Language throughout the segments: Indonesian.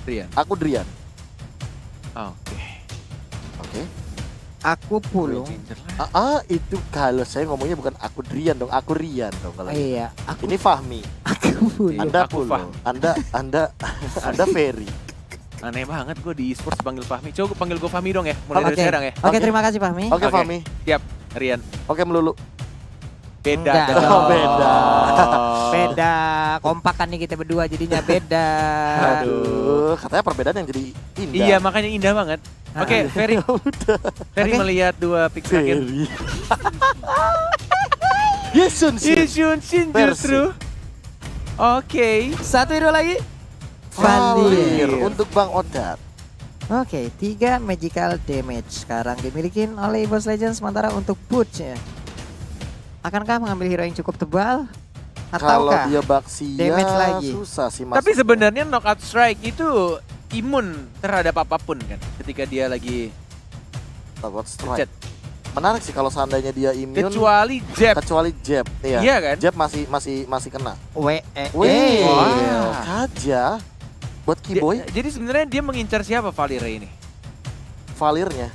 Drian. Aku Drian. Oke. Oke. Aku Pulung. Itu kalau saya ngomongnya bukan aku Drian dong, aku Rian dong kalau gitu. Iya, aku Ini Fahmi. Pulung. Anda Aku Pulung. Anda Ferry. Aneh banget gue di e-sports panggil Fahmi. Coba panggil gue Fahmi dong ya, mulai dari sekarang ya. Oke, terima kasih Fahmi. Oke, Oke. Fahmi. Siap, Rian. Oke, melulu. Beda Enggak dong. Oh, beda. Beda, kompakan nih kita berdua jadinya beda. Aduh, katanya perbedaan yang jadi indah. Iya, makanya indah banget. Oke, Ferry. Ferry Oke. melihat dua pick terakhir. Ferry. Yesun sih. Yishun Shin justru. Oke. Satu hero lagi. Valir Valir. untuk Bang Odat. Oke, 3 magical damage sekarang dimiliki oleh EVOS Legends, sementara untuk Butch-nya. Akankah mengambil hero yang cukup tebal? Kalau Ataukah dia Baxia damage lagi? susah sih Tapi masuknya. sebenarnya knockout strike itu imun terhadap apapun kan ketika dia lagi Knockout strike. jet. Menarik sih kalau seandainya dia immune Kecuali jab. kecuali jab. Iya kan? Jab masih kena. Wih, Wah. Kaja buat Kiboy Jadi sebenarnya dia mengincar siapa Valir ini? Valirnya.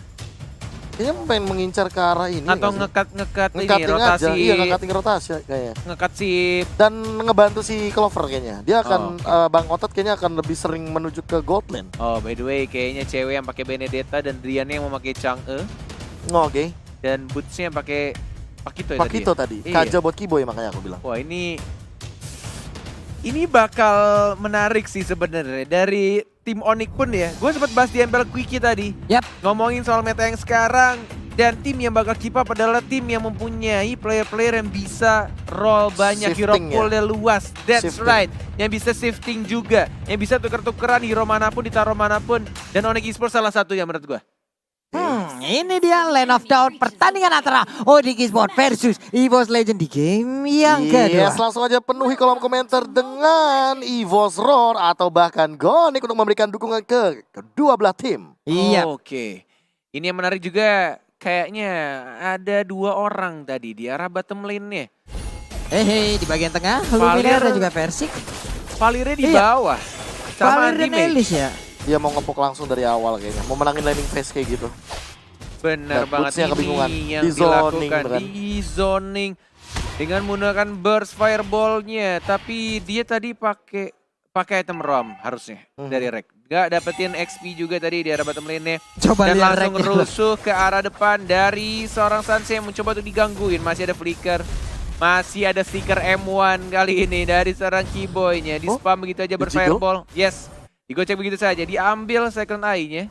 Kayaknya pengen mengincar ke arah ini. Atau nggak sih? ngekat ini Ngecutting rotasi. aja. Iya, ngecutting rotasi kayaknya. Ngekat si Dan ngebantu si Clover kayaknya. Dia akan Oh, Bang Otat kayaknya akan lebih sering menuju ke gold lane. Oh, by the way, kayaknya cewek yang pakai Benedetta dan Driannya yang memakai Chang'e Oke. dan Boots-nya yang pakai Pakito ya Pakito tadi. tadi. Iya. Kaja buat Kiboy makanya aku bilang. Wah, ini bakal menarik sih sebenarnya dari tim Onyx pun ya. Gue sempat bahas di MPL Quickie tadi. Yap. Ngomongin soal meta yang sekarang dan tim yang bakal keep up adalah tim yang mempunyai player-player yang bisa roll banyak, hero Shifting ya? poolnya luas. That's Shifting. right. Yang bisa shifting juga, yang bisa tuker-tukeran hero manapun ditaruh manapun. Dan Onyx Esports salah satunya menurut gue. Ini dia Land of Dawn, pertandingan antara Onyx Esports versus EVOS Legends di game yang kedua. Yes, langsung aja penuhi kolom komentar dengan EVOS Roar atau bahkan Gonic untuk memberikan dukungan ke kedua belah tim. Iya. Oke. Ini yang menarik juga. Kayaknya ada 2 orang tadi di arah bottom lane-nya. Di bagian tengah, Luminar dan juga Persik. Valirnya di Iya. bawah. Sama Valir dan Anti-Mage. Elis ya. Dia mau ngepok langsung dari awal kayaknya. Mau menangin laning phase kayak gitu. Bener Dan banget Boots-nya kebingungan. ini yang Di zoning, dilakukan. beneran. Di zoning. Dengan menggunakan burst fireball-nya. Tapi dia tadi pakai item ROM harusnya dari Rek. Gak dapetin XP juga tadi di arah bottom lane-nya. Coba Dan lihat langsung Reknya. rusuh ke arah depan dari seorang Sanse yang mencoba untuk digangguin. Masih ada flicker. Masih ada stiker M1 kali ini dari seorang Kiboy-nya. Di spam begitu aja Di berfireball. Yes. Digocek begitu saja. Diambil second eye-nya.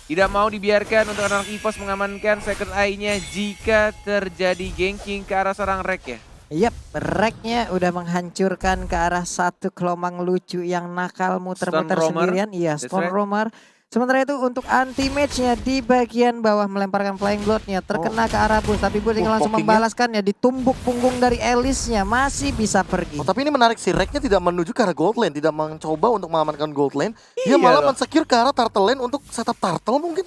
Tidak mau dibiarkan untuk anak EVOS mengamankan second eye-nya jika terjadi ganking ke arah seorang Rek ya. Yap, Reknya udah menghancurkan ke arah satu kelomang lucu yang nakal muter-muter Stone Roamer. sendirian. Iya, That's Stone right. Roamer. Sementara itu untuk anti-match-nya di bagian bawah melemparkan Flying Blood-nya terkena ke arah Boots. Tapi Boots ingin langsung pockingnya. membalaskannya, ditumbuk punggung dari Elis-nya. Masih bisa pergi. Oh, tapi ini menarik sih, Reknya tidak menuju ke arah gold lane, tidak mencoba untuk mengamankan gold lane. Dia Iya malah loh. men-secure ke arah turtle lane untuk setup turtle mungkin.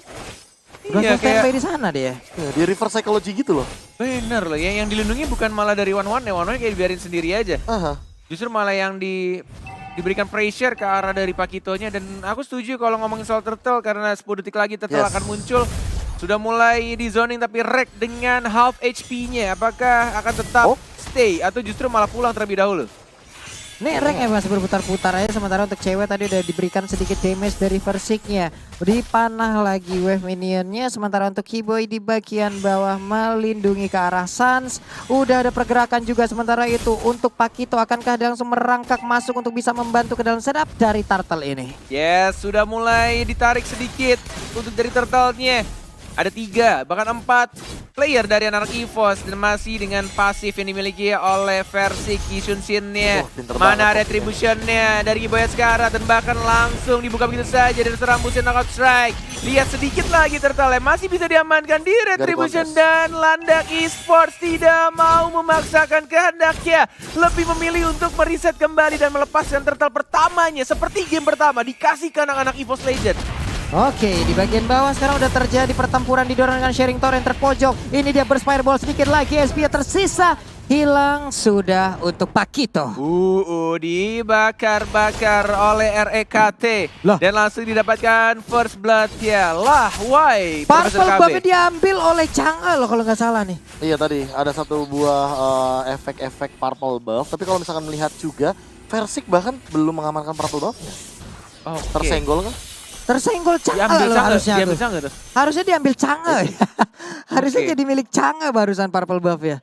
Udah Iya, standby di sana dia. Ya, di reverse psychology gitu loh. Bener loh, yang dilindungi bukan malah dari one-one ya, one-one kayak dibiarin sendiri aja. Aha. Justru malah yang diberikan pressure ke arah dari Pakitonya. Dan aku setuju kalau ngomongin soal Turtle karena 10 detik lagi Turtle Yes. akan muncul. Sudah mulai di zoning tapi Rek dengan half HP-nya. Apakah akan tetap stay atau justru malah pulang terlebih dahulu? Nih Rek masih berputar-putar aja, sementara untuk cewek tadi udah diberikan sedikit damage dari Versiknya. Dipanah lagi wave minionnya, sementara untuk Kiboy di bagian bawah melindungi ke arah Sans. Udah ada pergerakan juga, sementara itu untuk Pakito akankah dia langsung merangkak masuk untuk bisa membantu ke dalam setup dari Turtle ini. Yes, sudah mulai ditarik sedikit untuk dari Turtle-nya. Ada 3, bahkan 4 player dari anak EVOS dan masih dengan pasif yang dimiliki oleh versi Kishun Shin-nya. Wah, pinter Mana banget retribution-nya dari Kiboy sekarang dan bahkan langsung dibuka begitu saja dari seorang Busen knockout strike. Lihat sedikit lagi Turtle masih bisa diamankan di retribution kontes. dan Landak Esports tidak mau memaksakan kehendaknya. Lebih memilih untuk mereset kembali dan melepaskan Turtle pertamanya seperti game pertama dikasih ke anak-anak EVOS Legends. Oke, di bagian bawah sekarang udah terjadi pertempuran didorong dengan sharing torrent terpojok. Ini dia burst fireball sedikit lagi, SP tersisa hilang sudah untuk Pakito. Dibakar-bakar oleh REKT. Lah. Dan langsung didapatkan first blood ya. Lah, why? Purple Profesor KB. buff diambil oleh Chang'e loh kalau nggak salah nih. Iya tadi ada satu buah efek-efek purple buff. Tapi kalau misalkan melihat juga, Versik bahkan belum mengamankan purple buffnya. Oke. Tersenggol kan? Tersenggol Chang'e Diambil loh Chang'e, harusnya diambil tuh. Chang'e tuh. Harusnya diambil Chang'e. Harusnya Oke. jadi milik Chang'e barusan purple buff ya.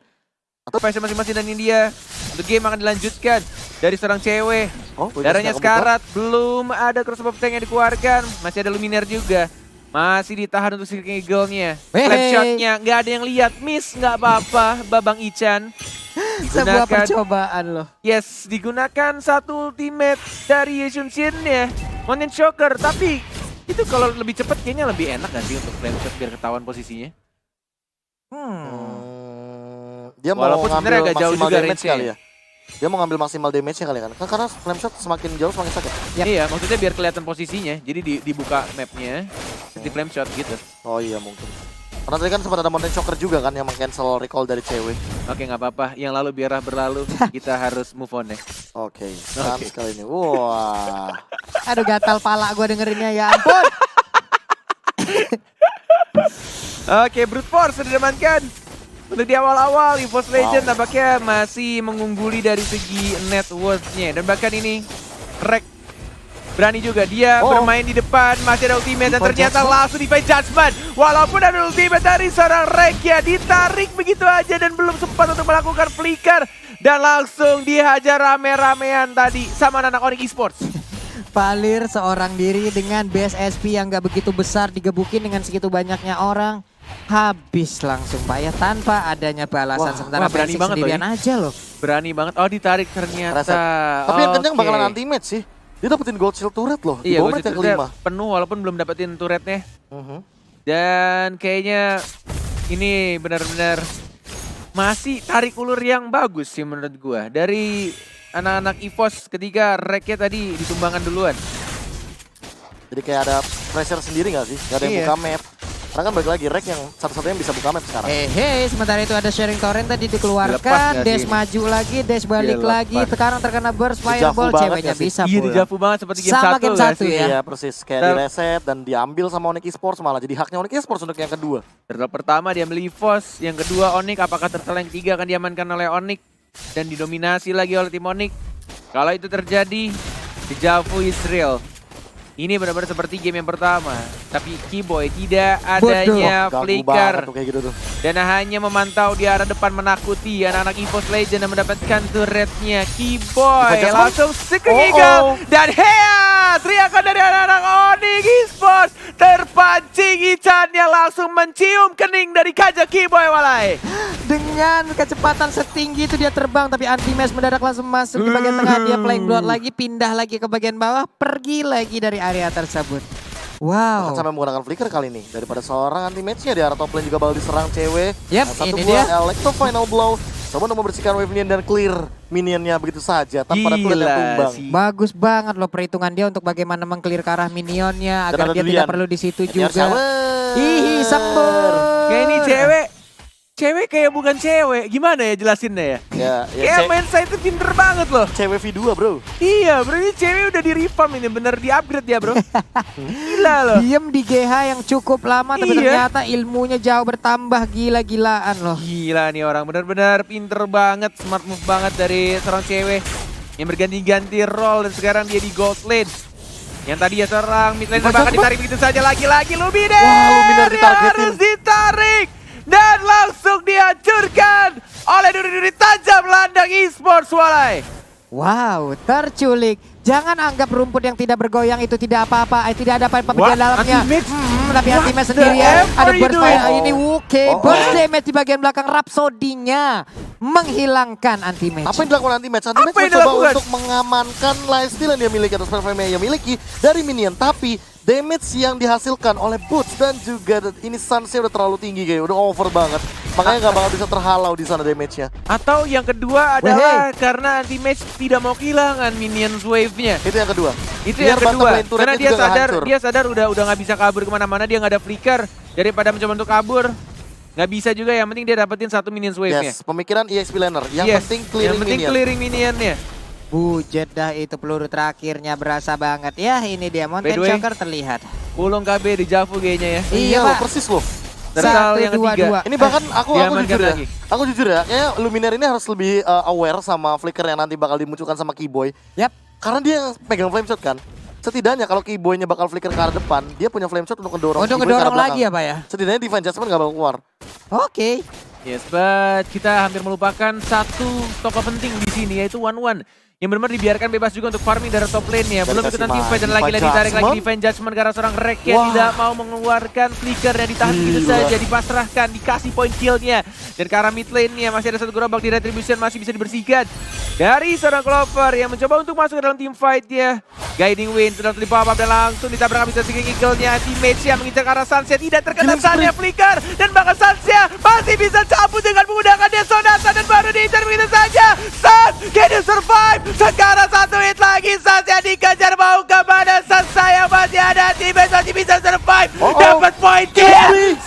PS masing-masing dan India. Untuk game akan dilanjutkan dari seorang cewek. Oh, Darahnya sekarat, belum ada cross buff tank yang dikeluarkan. Masih ada Luminaire juga. Masih ditahan untuk Silking Eagle-nya. Hey. Flap shot-nya nggak ada yang lihat. Miss nggak apa-apa, Babang Ichan. Sebuah Digunakan, percobaan loh. yes, digunakan satu ultimate dari Yeshun Shin-nya. Mountain Shocker, tapi itu kalau lebih cepat kayaknya lebih enak gak sih untuk flame shot biar ketahuan posisinya? Dia mau Walaupun sebenarnya ngambil agak jauh maksimal juga damage range-nya kali ya. Dia mau ngambil maksimal damage-nya kali kan. Karena flame shot semakin jauh semakin sakit. Yap. Iya, maksudnya biar kelihatan posisinya. Jadi dibuka map-nya, terus di flame shot gitu. Oh iya mungkin. Karena tadi kan sempat ada Mountain Shocker juga kan yang meng-cancel recall dari cewek. Oke, nggak apa-apa. Yang lalu biarlah berlalu. Kita harus move on ya. Oke, keren sekali ini. Wah. Aduh gatal pala gue dengerinnya ya ampun. Oke, Brute Force sudah diamankan. Untuk di awal-awal, EVOS Legend tampaknya masih mengungguli dari segi net worth-nya. Dan bahkan ini, Rek berani juga. Dia bermain di depan, masih ada ultimate. Dan ternyata langsung Divine Judgment. Walaupun ada ultimate dari seorang Rek ya, ditarik begitu aja dan belum sempat untuk melakukan flicker. Dan langsung dihajar rame-ramean tadi sama anak Onyx Esports. Palir seorang diri dengan base SP yang gak begitu besar digebukin dengan segitu banyaknya orang. Habis langsung Pak ya tanpa adanya balasan. Sementara berani Versik banget loh sendirian aja loh. Berani banget. Oh, ditarik ternyata. Tapi yang kencang bakalan anti-match sih. Dia dapetin gold shield turret loh. Di Iya, bawah menit yang kelima. penuh walaupun belum dapetin turretnya. Dan kayaknya ini benar-benar masih tarik ulur yang bagus sih menurut gua. Dari anak-anak EVOS ketika Reknya tadi ditumbangkan duluan. Jadi kayak ada pressure sendiri gak sih? Gak ada yang Iya. buka map. Karena kan balik lagi Rek yang satu-satunya bisa buka map sekarang. Sementara itu ada sharing torrent tadi Dilepas dikeluarkan. nggak Dash sih? maju lagi, Dash balik Dilepas. lagi. Sekarang terkena burst Dijafu fireball, banget ceweknya nggak sih? bisa Iya, pulang. dijafu banget seperti game Sama 1 game nggak satu sih? ya. Iya persis, kayak di reset dan diambil sama Onyx Esports malah jadi haknya Onyx Esports untuk yang kedua. Turtle pertama diambil EVOS, yang kedua Onyx. Apakah turtle yang ketiga akan diamankan oleh Onyx dan didominasi lagi oleh tim Onyx? Kalau itu terjadi, dijafu Israel. Ini benar-benar seperti game yang pertama. Tapi Keyboy tidak adanya Ganggu flicker. banget tuh kayak gitu tuh. Dan hanya memantau di arah depan menakuti anak-anak EVOS Legend dan mendapatkan turretnya. Keyboy Dibaca langsung Silking Eagle. Dan hea! Teriakan dari anak-anak Onyx Esports. Terpancing Ichannya langsung mencium kening dari Kaja Keyboy walai. Dengan kecepatan setinggi itu dia terbang, tapi anti-match mendadak langsung masuk di bagian tengah. Dia flying blood lagi, pindah lagi ke bagian bawah, pergi lagi dari area tersebut. Bahkan Wow. sampai menggunakan flicker kali ini. Daripada seorang anti-matchnya di arah top lane juga bakal diserang cewek. Yap, Nah, satu ini buah dia. Electro Final Blow. Coba untuk membersihkan wave minion dan clear minionnya begitu saja. Tanpa ada turret yang tumbang. sih. Bagus banget loh perhitungan dia untuk bagaimana meng-clear ke arah minionnya Dan agar ada dia Durian. tidak perlu di situ Ini harus juga. shower. Ih, sembur. Kayak ini cewek kayak bukan cewek. Gimana ya jelasinnya ya? Ya Kayak main saya itu pinter banget loh. cewek V2 bro. Iya bro, ini cewek udah di reform ini, bener di upgrade ya bro. Gila loh. Diem di GH yang cukup lama, tapi Iya. ternyata ilmunya jauh bertambah gila-gilaan loh. Gila nih orang, bener-bener pinter banget, smart move banget dari seorang cewek yang berganti-ganti role dan sekarang dia di gold lane. Yang tadi ya serang mid lane bahkan ditarik begitu saja lagi-lagi Luminaire. Wah, Luminaire Dia ditargetin. harus ditarik dan langsung dihancurkan oleh duri-duri tajam ladang esports walai. Wow, terculik. Jangan anggap rumput yang tidak bergoyang itu tidak apa-apa, tidak ada apa-apa di What? dalamnya. Anti-match? Tapi What anti-match the sendirian. F Ada are you burst doing? fire ini Wuke. Oh. Burst damage di bagian belakang Rhapsody-nya menghilangkan anti-match. Apa yang dilakukan anti-match? Anti-match Apa yang mencoba dilakukan? untuk mengamankan lifesteal yang dia miliki atau spell frame yang dia miliki dari minion. Tapi damage yang dihasilkan oleh Boots dan juga ini Sunsnya udah terlalu tinggi kayak udah over banget. Makanya nggak bakal bisa terhalau di sana damage-nya. Atau yang kedua adalah karena anti-match tidak mau kehilangan minions wave-nya. Itu yang kedua. Itu Biar yang kedua, bottom lane turretnya karena dia juga nggak sadar hancur. dia sadar udah nggak bisa kabur kemana-mana, dia nggak ada flicker. Daripada mencoba untuk kabur, Nggak bisa juga, yang penting dia dapetin satu minions wave-nya. Yes, pemikiran EXP laner. Yang Yes, penting clearing yang penting minion. clearing minionnya. Bujet dah itu peluru terakhirnya berasa banget. Ya ini dia Mountain By the way, Shocker terlihat. Pulung KB di Javu kayaknya ya. Iya, loh, Pak. persis loh. Turtle yang 1, 2, ketiga. 2. Ini bahkan aku diamankan jujur ya. lagi. Aku jujur ya, kayaknya Luminaire ini harus lebih aware sama flicker yang nanti bakal dimunculkan sama Keyboy. Yap. Karena dia yang pegang flame shot kan. Setidaknya kalau Keyboy-nya bakal flicker ke arah depan, dia punya flame shot untuk mendorong Untuk Keyboy ke arah ngedorong lagi belakang. ya Pak ya? Setidaknya Divine Judgment gak bakal keluar. Oke. Yes, but kita hampir melupakan satu tokoh penting di sini, yaitu One yang benar-benar dibiarkan bebas juga untuk farming dari top lane-nya. Belum Dikasih ikutan teamfight dan Divine lagi-lagi ditarik lagi Judgment. Divine Judgment karena seorang Rek yang Wah. tidak mau mengeluarkan flicker yang ditahan gitu Gila. saja, dipasrahkan, dikasih point kill-nya. Dan ke arah mid lane-nya masih ada satu gerobak di Retribution, masih bisa dibersihkan dari seorang Clover yang mencoba untuk masuk ke dalam team fight-nya. Guiding Wind sudah terlibat up dan langsung ditabrak habis dari eagle-nya. Teammates yang mengincar ke arah Sunset tidak terkena Gila, Sunnya flicker, dan bahkan Sunnya masih bisa cabut dengan menggunakan Desonata dan baru diincar begitu saja. Sun, can you survive? Sekarang satu hit lagi, Sun yang dikejar mau kemana? Sun sayang masih ada, teammates masih bisa survive. Dapat point kill. Really?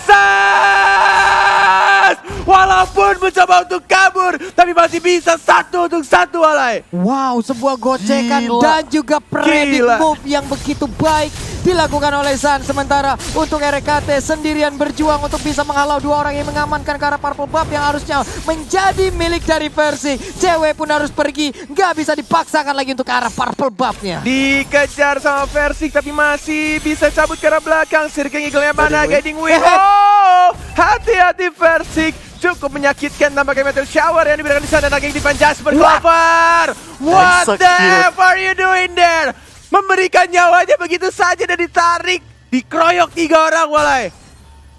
Sun! Walaupun mencoba untuk kabur, tapi masih bisa satu untuk satu, Alay. Wow, sebuah gocekan Gila. dan juga predictive Gila. move yang begitu baik dilakukan oleh Sun. Sementara untuk RKT sendirian berjuang untuk bisa menghalau dua orang yang mengamankan ke arah Purple Buff yang harusnya menjadi milik dari Versick. Cewek pun harus pergi, nggak bisa dipaksakan lagi untuk ke arah Purple Buff-nya. Dikejar sama Versick tapi masih bisa cabut ke arah belakang. Circling Eagle-nya mana? Guiding Guiding Wind. Oh, hati-hati Versick. Cukup menyakitkan tampaknya Meteor Shower yang diberikan di sana lagi Divine Judgment. Clover! What the Execute. F are you doing there? Memberikan nyawanya begitu saja dan ditarik. Dikeroyok 3 orang, Walay.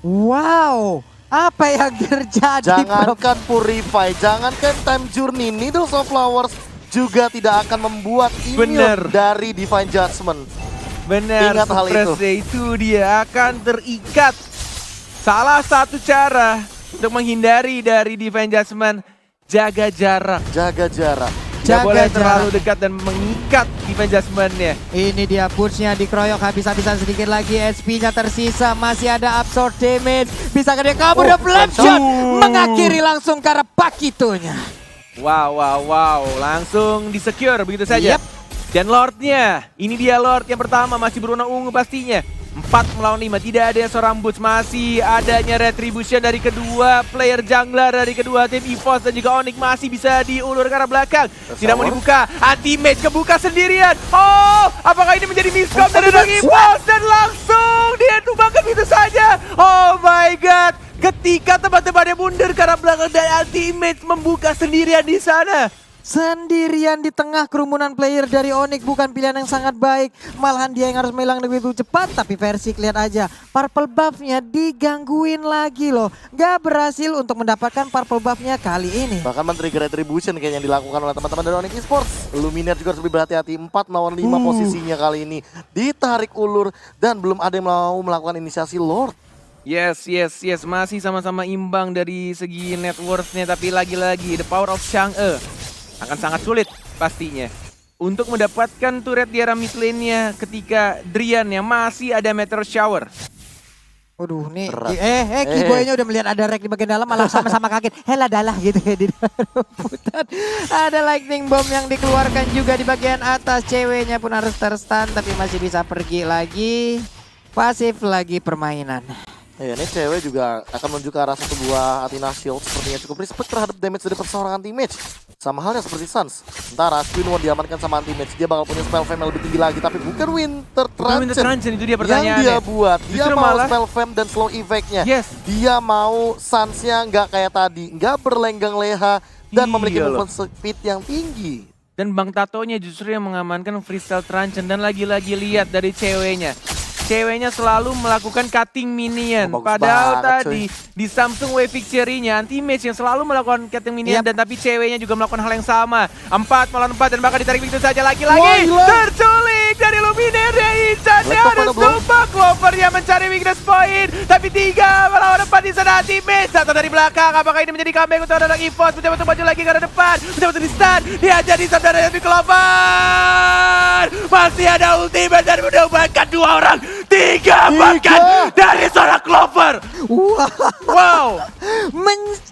Wow, apa yang terjadi? Bro? Jangankan Purify, jangankan Time Journey, Needles of Flowers juga tidak akan membuat immune Bener. dari Divine Judgment. Benar, Ingat hal itu dia akan terikat. Salah satu cara untuk menghindari dari Divine Judgment, jaga jarak. Jaga jarak. Tidak Jaga boleh jarak. terlalu dekat dan mengikat Divine Judgment-nya. Ini dia push-nya dikeroyok habis-habisan sedikit lagi. HP-nya tersisa, masih ada absorb damage. Bisa dia kabur, Oh, dan flame shot langsung. mengakhiri langsung ke arah Pakitonya. Wow. Langsung di-secure begitu saja. Yep. Dan Lord-nya, ini dia Lord yang pertama, masih berwarna ungu pastinya. 4 melawan 5, tidak ada seorang Boots. Masih adanya Retribution dari kedua player jungler dari kedua tim EVOS dan juga Onyx masih bisa diulur ke arah belakang. Tidak mau dibuka, anti-match kebuka sendirian. Oh, apakah ini menjadi miscom dari orang EVOS? Dan langsung dia tumbangkan begitu saja. Oh my god, ketika teman-temannya mundur ke arah belakang dan anti-match membuka sendirian di sana. Sendirian di tengah kerumunan player dari Onyx bukan pilihan yang sangat baik. Malahan dia yang harus menghilang lebih cepat. Tapi Versick lihat aja, Purple Buff-nya digangguin lagi loh. Gak berhasil untuk mendapatkan Purple Buff-nya kali ini. Bahkan men-trigger Retribution kayaknya yang dilakukan oleh teman-teman dari Onyx Esports. Luminaire juga harus lebih berhati-hati. 4 melawan 5 posisinya kali ini. Ditarik ulur dan belum ada yang mau melakukan inisiasi Lord. Yes. Masih sama-sama imbang dari segi net worth-nya. Tapi lagi-lagi, the power of Chang'e akan sangat sulit pastinya untuk mendapatkan turret di arah mid lane-nya ketika Drian yang masih ada Meteor Shower. Waduh nih, Berat. Keyboy-nya udah melihat ada rek di bagian dalam malah sama-sama kaget. Hela dalah gitu ya di dalam rebutan. Ada lightning bomb yang dikeluarkan juga di bagian atas. Ceweknya pun harus terstun tapi masih bisa pergi lagi. Pasif lagi permainan. Ya, ini cewek juga akan menuju ke arah satu buah Athena Shield. Sepertinya cukup respect terhadap damage dari seorang anti-match. Sama halnya seperti Suns. Sementara Squidward diamankan sama anti-match. Dia bakal punya spell fam yang lebih tinggi lagi. Tapi bukan Winter Truncheon itu dia yang pertanyaannya. dia buat. Dia Justru mau malah- spell fam dan slow effect-nya. Yes. Dia mau Suns-nya nggak kayak tadi. Nggak berlenggang leha. Dan memiliki Iya loh. movement speed yang tinggi. Dan Bang Tatonya justru yang mengamankan freestyle Truncheon. Dan lagi-lagi lihat dari ceweknya. Ceweknya selalu melakukan cutting minion. Oh, bagus Padahal banget, tadi di Samsung Wave Victory-nya anti-match yang selalu melakukan cutting minion. Yap. Dan tapi ceweknya juga melakukan hal yang sama. 4 melawan 4 dan bahkan ditarik begitu saja Wah, lagi-lagi. gila. Terculik dari Luminaire. Ican Laptop harus mana belum? lupa. Clover yang mencari weakness point. Tapi 3 melawan 4 di sana anti-match. Satu dari belakang. Apakah ini menjadi comeback untuk anak EVOS? Mencoba untuk maju lagi ke arah depan. Mencoba untuk di-stun. Dia jadi saudara dari Clover. Masih ada ultimate dan menemukan 2 orang. Tiga bahkan dari seorang Clover. Wah, Wow.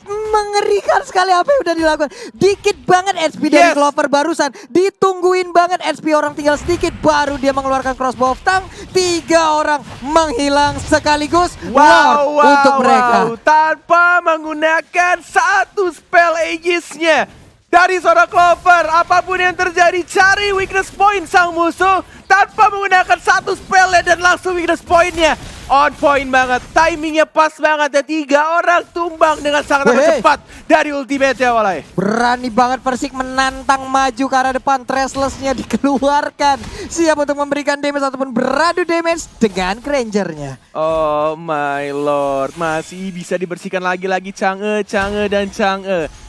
mengerikan sekali apa yang udah dilakukan. Dikit banget HP dari Yes. Clover barusan. Ditungguin banget HP orang tinggal sedikit. Baru dia mengeluarkan crossbow of tongue. 3 orang menghilang sekaligus. Wow, Lord untuk mereka. Tanpa menggunakan satu spell Aegis-nya. Dari seorang Clover, apapun yang terjadi, cari weakness point sang musuh tanpa menggunakan satu spell dan langsung weakness point-nya. On point banget, timingnya pas banget dan 3 orang tumbang dengan sangat Weh. cepat dari ultimate-nya Walai. Berani banget Persik menantang maju ke arah depan. Thrashless-nya dikeluarkan. Siap untuk memberikan damage ataupun beradu damage dengan Granger-nya. Oh my lord, masih bisa dibersihkan lagi-lagi Chang'e dan Chang'e.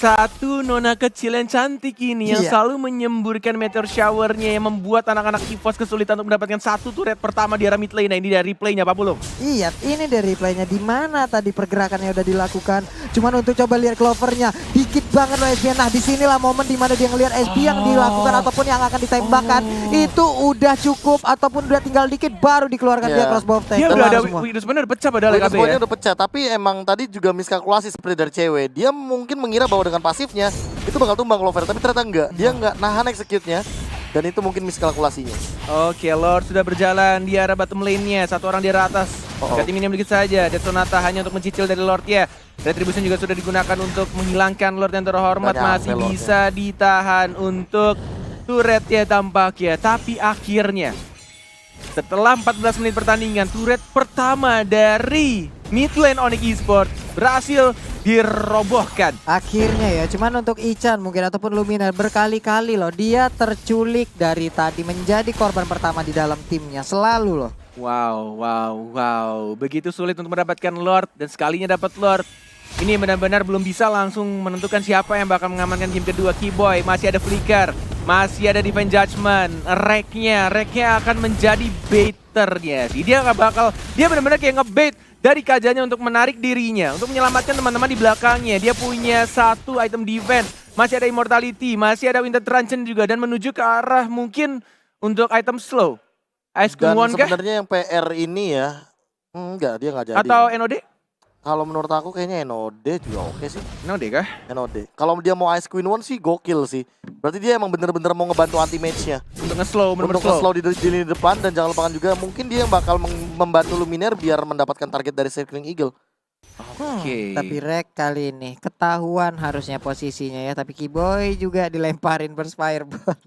Satu nona kecil yang cantik ini yang Iya. selalu menyemburkan meteor shower-nya yang membuat anak-anak EVOS kesulitan untuk mendapatkan satu turret pertama di arah mid lane. Nah ini dari replaynya Pak Pulung. Iya, ini dari replaynya di mana tadi pergerakannya udah dilakukan. Cuman untuk coba lihat Clover-nya, dikit banget loh SB. Nah, disinilah momen dimana dia ngelihat SB yang dilakukan ataupun yang akan ditembakkan itu udah cukup ataupun udah tinggal dikit baru dikeluarkan Iya. dia crossbow tank. Dia udah ada semua. weakness point udah pecah padahal Weakness KB point-nya ya. udah pecah, tapi emang tadi juga miskalkulasi seperti dari cewek. Dia mungkin mengira bahwa dengan pasifnya itu bakal tumbang Clover, tapi ternyata enggak. Dia enggak nahan execute-nya dan itu mungkin miskalkulasinya. Oke, Lord sudah berjalan di arah bottom lane-nya. Satu orang di arah atas. Dekat minion sedikit saja. Death Sonata hanya untuk mencicil dari Lord ya. Retribution juga sudah digunakan untuk menghilangkan Lord yang terhormat. Nggak nyampe Masih Lord-nya. bisa ditahan untuk turret ya tampaknya. Tapi akhirnya setelah 14 menit pertandingan, turret pertama dari mid lane Onyx Esports berhasil dirobohkan. Akhirnya ya, cuman untuk Ichan mungkin ataupun Luminar berkali-kali loh dia terculik dari tadi menjadi korban pertama di dalam timnya selalu loh. Wow. Begitu sulit untuk mendapatkan Lord dan sekalinya dapat Lord. Ini benar-benar belum bisa langsung menentukan siapa yang bakal mengamankan game kedua. Keyboy, masih ada Flicker, masih ada Divine Judgment. Reknya akan menjadi baiternya. Dia benar-benar kayak ngebait dari kajanya untuk menarik dirinya, untuk menyelamatkan teman-teman di belakangnya. Dia punya satu item defense, masih ada Immortality, masih ada Winter Truncheon juga, dan menuju ke arah mungkin untuk item slow. Ice Queen Dan One kah? sebenarnya yang PR ini ya, enggak, dia nggak jadi. Atau NOD? Kalau menurut aku kayaknya NOD juga oke sih. NOD kah? NOD. Kalau dia mau Ice Queen One sih gokil sih. Berarti dia emang bener-bener mau ngebantu anti match-nya. Untuk nge-slow, bener-bener Untuk slow. slow di lini depan dan jangan lupakan juga mungkin dia yang bakal membantu Luminaire biar mendapatkan target dari Circling Eagle. Oke. Tapi Rek kali ini ketahuan harusnya posisinya ya, tapi Keyboy juga dilemparin burst fireball.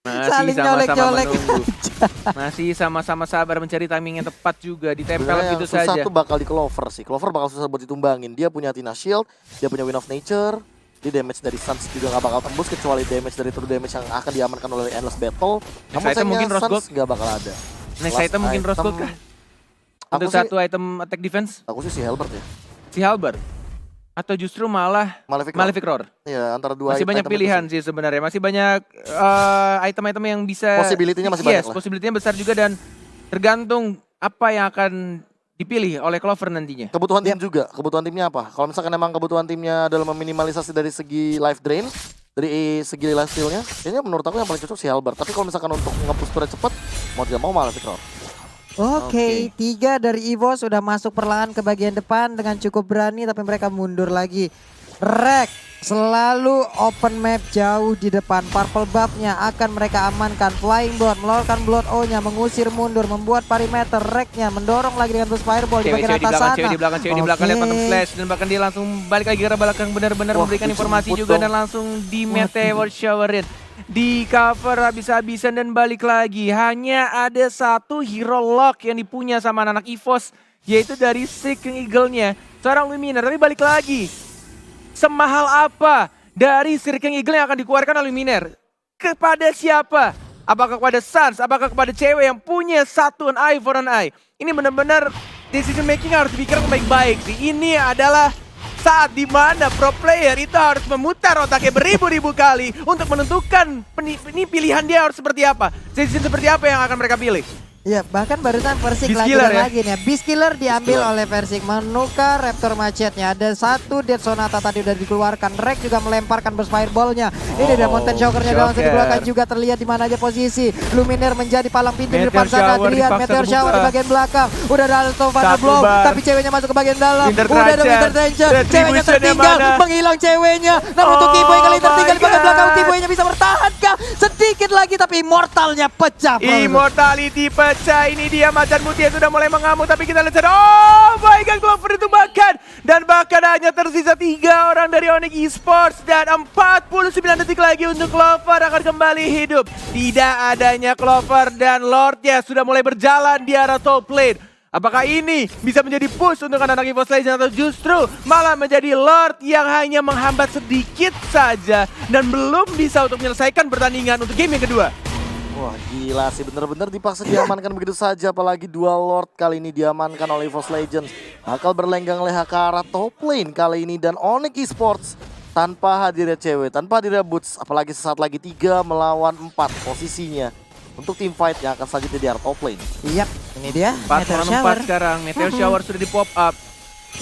Masih saling sama-sama nyolek-nyolek menunggu. Masih sama-sama sabar mencari timing yang tepat juga. Ditempel Sebenarnya gitu yang susah saja. tuh bakal di Clover sih. Clover bakal susah buat ditumbangin. Dia punya Athena Shield, dia punya Wind of Nature. Dia damage dari Suns juga gak bakal tembus kecuali damage dari true damage yang akan diamankan oleh Endless Battle. Next Namun item sayangnya mungkin Rose Suns Gold. gak bakal ada. Next Last item mungkin Rose Gold kah? Aku Untuk sih, satu item attack defense? aku sih si Halbert ya. Si Halbert? Atau justru malah Malefic Roar? Ya antara dua Masih banyak item itu pilihan sih. sih sebenarnya. Masih banyak item-item yang bisa... Possibility-nya masih banyak Yes, lah. possibility-nya besar juga dan tergantung apa yang akan dipilih oleh Clover nantinya. Kebutuhan tim juga. Kebutuhan timnya apa? Kalau misalkan emang kebutuhan timnya adalah meminimalisasi dari segi life drain, dari segi life steal-nya, kayaknya menurut aku yang paling cocok si Halbert. Tapi kalau misalkan untuk nge-push turret cepet, mau tidak mau Malefic Roar. Oke, 3 dari Evo sudah masuk perlahan ke bagian depan dengan cukup berani tapi mereka mundur lagi. Rek selalu open map jauh di depan. Purple buff-nya akan mereka amankan. Flying Blood mengeluarkan Blood O-nya, mengusir mundur, membuat perimeter. Reknya mendorong lagi dengan boost fireball di bagian atas sana. Cewek di belakang, lihat Phantom Flash dan bahkan dia langsung balik lagi ke arah belakang benar-benar Wah, memberikan dijemput informasi juga dong. dan langsung di meteor showerin. Di cover habis-habisan dan balik lagi. Hanya ada satu hero lock yang dipunya sama anak EVOS, yaitu dari Seeking Eagle-nya. Seorang Luminar, tapi balik lagi. Semahal apa dari Seeking Eagle yang akan dikeluarkan oleh Luminar? Kepada siapa? Apakah kepada Suns? Apakah kepada cewek yang punya satu eye for an eye? Ini benar-benar decision making harus dipikirkan baik-baik sih. Ini adalah saat dimana pro player itu harus memutar otaknya beribu-ribu kali untuk menentukan ini pilihan dia harus seperti apa. Decision seperti apa yang akan mereka pilih. Ya, bahkan barusan Versik Beast lagi Killer dan ya? lagi nih. Beast Killer diambil Beast Killer. oleh Versik, menukar Raptor Macetnya. Ada satu Dead Sonata tadi udah dikeluarkan. Rek juga melemparkan burst fireball-nya. Ini ada Mountain Shocker-nya dalam segi Shocker. belakang juga terlihat di mana aja posisi. Luminaire menjadi palang pintu di Meteor depan sana. Shower Adrian, dipaksa Meteor Shower kebuka. di bagian belakang. Udah ada Alto Thunder Satu Blow, bar. tapi ceweknya masuk ke bagian dalam. Winter Udah ada Trajan. Winter Trajan. Ceweknya Retribution-nya tertinggal, mana? menghilang ceweknya. Namun untuk Oh Kiboy kali ini tertinggal di my bagian belakang. God. Kiboynya bisa bertahankah? Sedikit lagi tapi Immortalnya pecah. Bro. Immortality pecah, ini dia Macan Mutia sudah mulai mengamuk, tapi kita lihat oh my god, Clover itu bahkan hanya tersisa 3 orang dari Onyx Esports dan 49 detik lagi untuk Clover akan kembali hidup. Tidak adanya Clover dan Lordnya sudah mulai berjalan di arah top lane. Apakah ini bisa menjadi push untuk anak-anak EVOS Legends atau justru malah menjadi Lord yang hanya menghambat sedikit saja dan belum bisa untuk menyelesaikan pertandingan untuk game yang kedua? Wah gila sih, bener-bener dipaksa diamankan begitu saja. Apalagi dua Lord kali ini diamankan oleh EVOS Legends. Bakal berlenggang leha ke arah top lane kali ini. Dan Onyx Esports tanpa hadirnya cewek, tanpa hadirnya Boots. Apalagi sesaat lagi 3 melawan 4 posisinya. Untuk team fight yang akan selanjutnya di arah top lane. Yap, ini dia 4 Meteor lawan Shower. 4 sekarang, Meteor Shower sudah di pop up.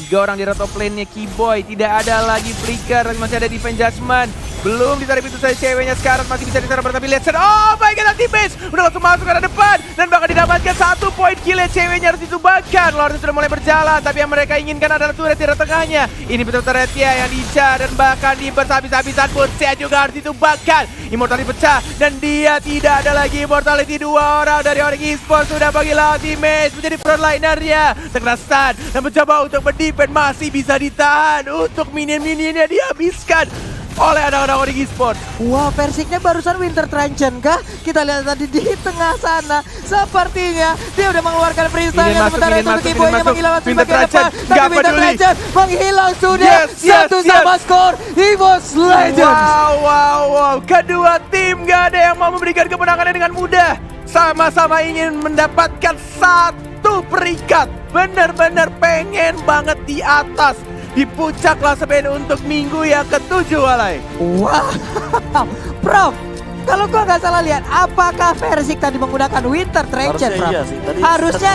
3 orang di top lane-nya Kiboy, tidak ada lagi Flicker, masih ada Defense Judgment. Belum ditarik itu saya ceweknya sekarang masih bisa ditarik tapi lihat oh my god, anti-base udah langsung masuk ke arah depan dan bakal didapatkan 1 poin kill ceweknya harus ditumbangkan. Lord sudah mulai berjalan tapi yang mereka inginkan adalah turret di arah tengahnya. Ini betul turretnya yang diincar dan bahkan dibers habis-habisan pun saya juga harus ditumbangkan. Immortality pecah dan dia tidak ada lagi Immortality. 2 orang dari Onyx Esports sudah bagi anti-base menjadi frontlinernya. Terkena stun dan mencoba untuk mendefend masih bisa ditahan untuk minion-minionnya dihabiskan oleh anak-anak Onyx Esports. Wah, Persiknya barusan Winter Trajan kah? Kita lihat tadi di tengah sana. Sepertinya dia udah mengeluarkan freestyle Minion masuk, sementara minion itu masuk, Kiboynya minion masuk. menghilang Winter sebagai Trajan, depan. Tapi nggak Winter peduli. Trajan menghilang sudah. Yes, yes, Satu yes. sama skor EVOS Legends. Wow. Kedua tim gak ada yang mau memberikan kemenangannya dengan mudah. Sama-sama ingin mendapatkan 1 peringkat. Benar-benar pengen banget di atas. Di puncak klasemen untuk minggu yang ke-7, Walai. Wow, Prof. Kalau gua nggak salah lihat, apakah Persik tadi menggunakan Winter Trajan, Harusnya Prof? iya sih. Tadi Harusnya